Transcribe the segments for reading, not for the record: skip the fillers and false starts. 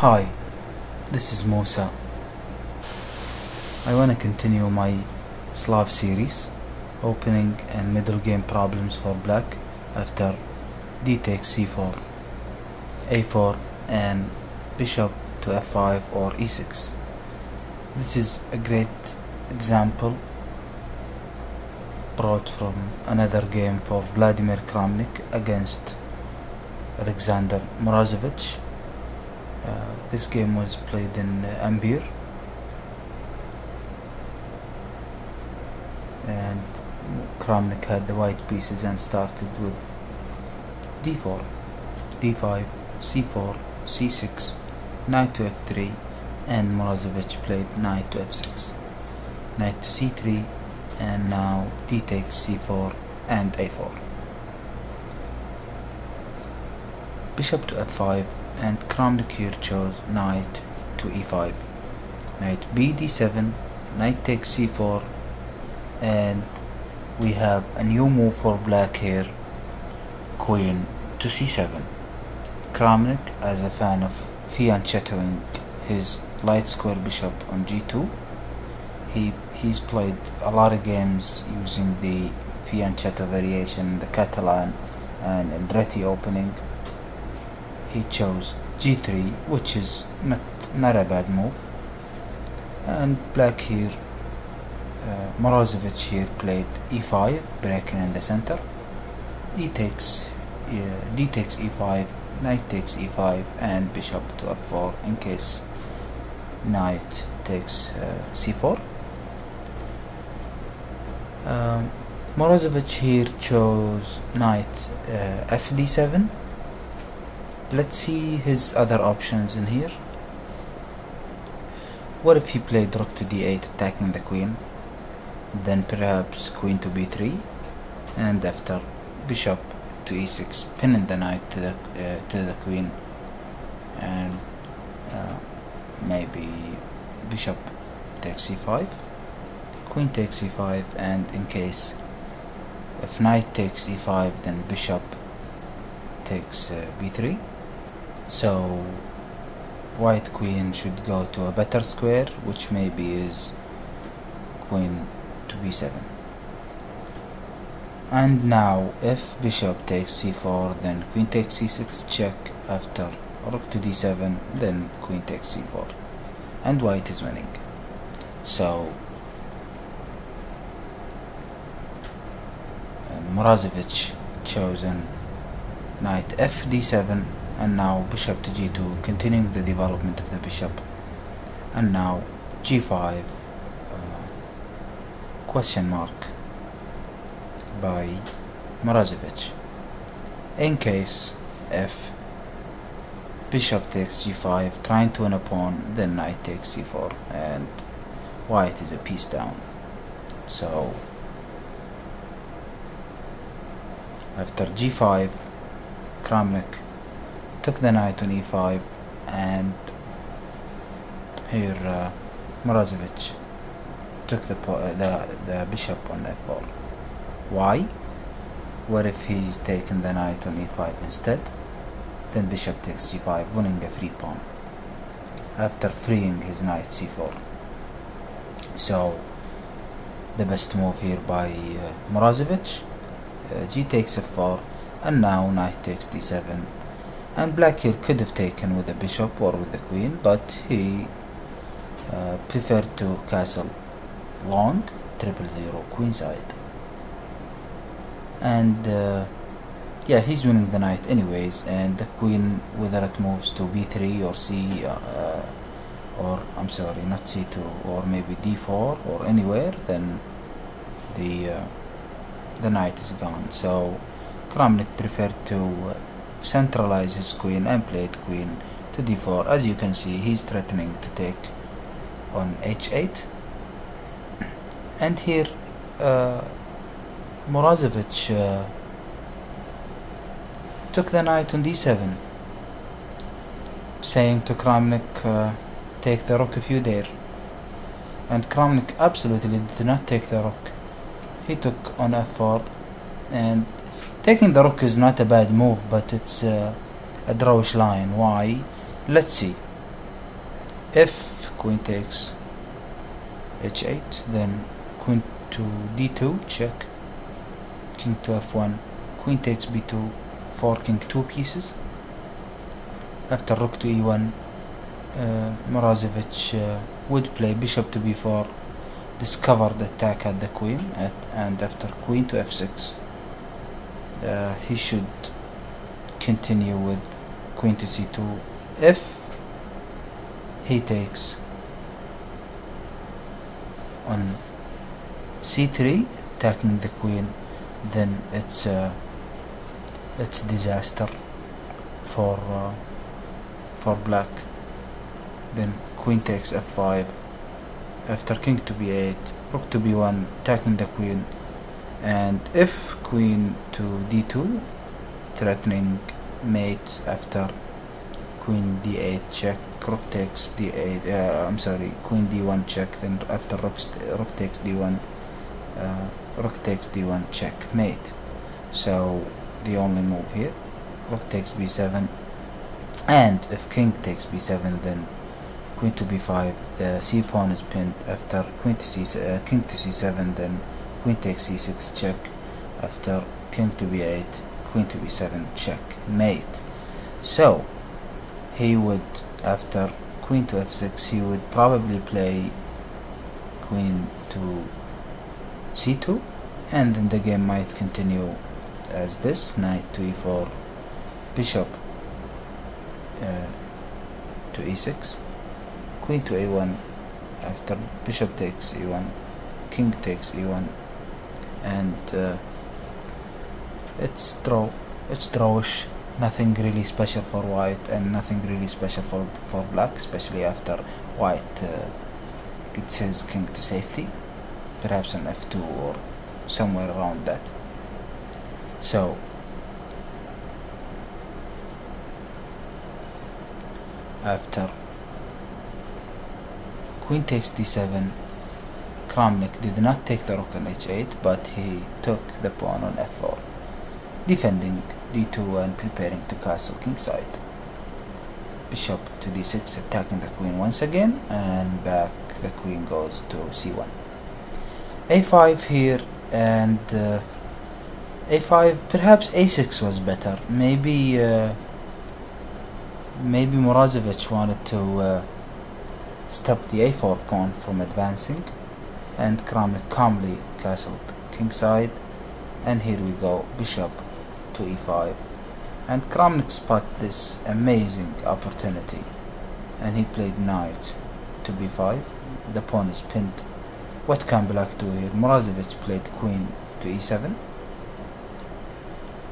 Hi, this is Musa. I want to continue my Slav series, opening and middle game problems for black after d takes c4, a4 and bishop to f5 or e6. This is a great example brought from another game for Vladimir Kramnik against Alexander Morozevich. This game was played in Ambir, and Kramnik had the white pieces and started with d4, d5, c4, c6, knight to f3, and Morozevich played knight to f6, knight to c3, and now d takes c4 and a4. Bishop to f5, and Kramnik here chose knight to e5, knight b d7, knight takes c4, and we have a new move for black here, queen to c7. Kramnik, as a fan of fianchettoing his light square bishop on g2, he's played a lot of games using the fianchetto variation, the Catalan and Andretti opening. He chose g3, which is not a bad move, and black here, Morozevich here played e5, breaking in the center, d takes e5, knight takes e5, and bishop to f4 in case knight takes c4. Morozevich here chose knight fd7. Let's see his other options in here. What if he played rook to d8, attacking the queen, then perhaps queen to b3, and after bishop to e6, pinning the knight to the queen, and maybe bishop takes c5, queen takes e5, and in case if knight takes e5, then bishop takes b3. So white queen should go to a better square, which maybe is queen to b7. And now if bishop takes c4, then queen takes c6 check, after rook to d7, then queen takes c4, and white is winning. So Morozevich chosen knight fd7, and now bishop to g2, continuing the development of the bishop, and now g5 question mark by Morozevich. In case if bishop takes g5, trying to win a pawn, then knight takes c4, and white is a piece down. So after g5, Kramnik took the knight on e5, and here Morozevich took the bishop on f4. Why? What if he's taken the knight on e5 instead? Then bishop takes g5, winning a free pawn after freeing his knight c4. So the best move here by Morozevich, g takes f4, and now knight takes d7, and black here could have taken with the bishop or with the queen, but he preferred to castle long, 000 queenside, and yeah, he's winning the knight anyways, and the queen, whether it moves to b3 or c or I'm sorry, not c2, or maybe d4 or anywhere, then the knight is gone. So Kramnik preferred to centralize his queen and played queen to d4. As you can see, he's threatening to take on h8, and here Morozevich took the knight on d7, saying to Kramnik, take the rook if you dare, and Kramnik absolutely did not take the rook. He took on f4, and taking the rook is not a bad move, but it's a drawish line. Why? Let's see. If queen takes h8, then queen to d2, check, king to f1, queen takes b2, forking two pieces. After rook to e1, Morozevich would play bishop to b4, discover the attack at the queen, and after queen to f6, he should continue with queen to c2. If he takes on c3, attacking the queen, then it's disaster for black. Then queen takes f5, after king to b8, rook to b1, attacking the queen, and if queen to d2, threatening mate. After queen d8 check, rook takes d8, queen d1 check, then after rook takes d1, rook takes d1 check mate. So the only move here, rook takes b7, and if king takes b7, then queen to b5, the c pawn is pinned. After king to c7, then queen takes c6 check. After king to b8, queen to b7 check mate. So he would, after queen to f6, he would probably play queen to c2, and then the game might continue as this: knight to e4, bishop to e6, queen to a1, after bishop takes e1, king takes e1, and it's drawish. Nothing really special for white, and nothing really special for black, especially after white gets his king to safety, perhaps an f2 or somewhere around that. So after queen takes d7, Kramnik did not take the rook on h8, but he took the pawn on f4, defending d2 and preparing to castle kingside. Bishop to d6, attacking the queen once again, and back the queen goes to c1. a5 here, and a5, perhaps a6 was better. Maybe Morozevich wanted to stop the a4 pawn from advancing, and Kramnik calmly castled kingside. And here we go, bishop to e5, and Kramnik spotted this amazing opportunity, and he played knight to b5. The pawn is pinned. What can black do here? Morozevich played queen to e7,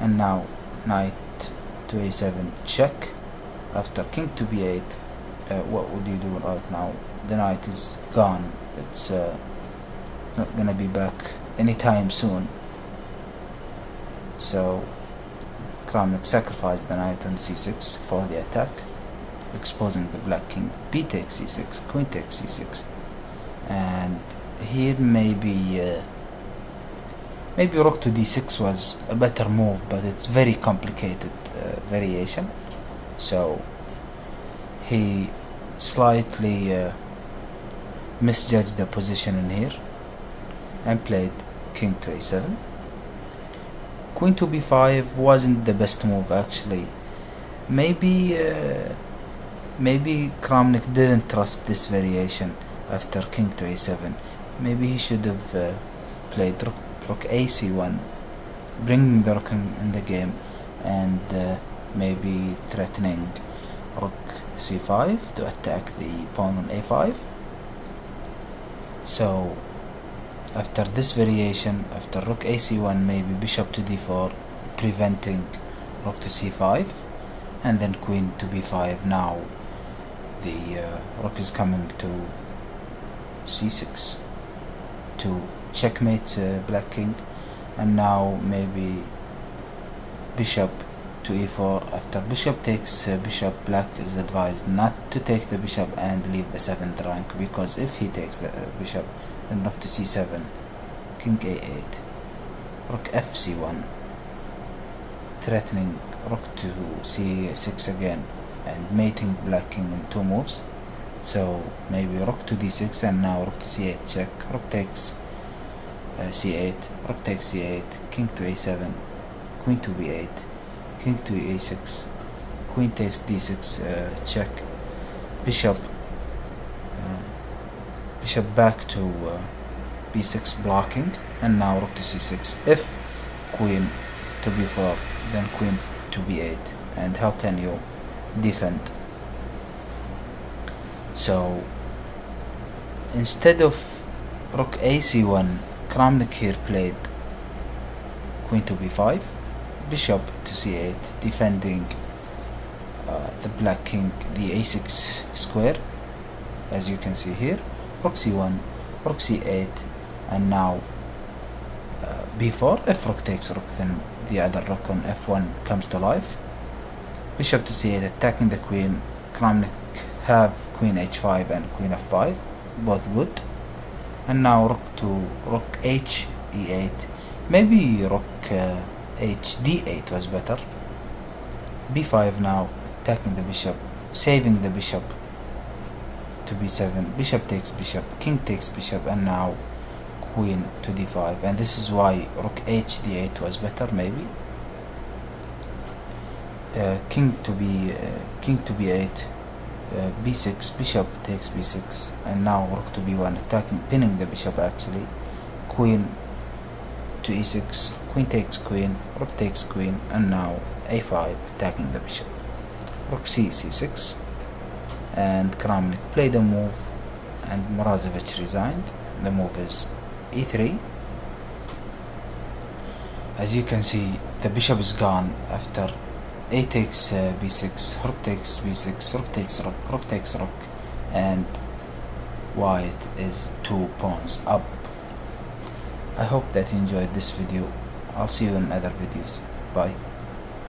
and now knight to a7 check. After king to b8, what would you do right now? The knight is gone. It's not gonna be back anytime soon. So Kramnik sacrificed the knight on c6 for the attack, exposing the black king. B takes c6, queen takes c6, and here maybe rook to d6 was a better move, but it's very complicated variation. So he slightly misjudged the position in here and played king to a7. Queen to b5 wasn't the best move actually. Maybe Kramnik didn't trust this variation after king to a7. Maybe he should have played rook ac1, bringing the rook in the game, and maybe threatening rook c5 to attack the pawn on a5. So after this variation, after rook ac1, maybe bishop to d4, preventing rook to c5, and then queen to b5. Now the rook is coming to c6 to checkmate black king, and now maybe bishop to e4. After bishop takes bishop, black is advised not to take the bishop and leave the 7th rank, because if he takes the bishop, then rook to c7, king a8, rook fc1, threatening rook to c6 again, and mating black king in 2 moves. So maybe rook to d6, and now rook to c8 check, rook takes c8, rook takes c8, king to a7, queen to b8, king to a6, queen takes d6 check, bishop back to b6 blocking, and now rook to c6. If queen to b4, then queen to b8, and how can you defend? So instead of rook ac1, Kramnik here played queen to b5, bishop to c8, defending the black king, the a6 square, as you can see here, rook c1, rook c8, and now b4. If rook takes rook, then the other rook on f1 comes to life. Bishop to c8, attacking the queen. Kramnik have queen h5 and queen f5, both good. And now rook h e8. Maybe rook h d8 was better. b5 now, attacking the bishop, saving the bishop to b7. Bishop takes bishop, king takes bishop, and now queen to d5. And this is why rook h d8 was better, maybe. King to b8, b6, bishop takes b6, and now rook to b1, attacking, pinning the bishop actually. Queen to e6, queen takes queen, rook takes queen, and now a5, attacking the bishop. Rook c6, and Kramnik played a move, and Morozevich resigned. The move is e3. As you can see, the bishop is gone after a takes b6, rook takes b6, rook takes rook, rook takes rook, and white is 2 pawns up. I hope that you enjoyed this video. I'll see you in other videos. Bye.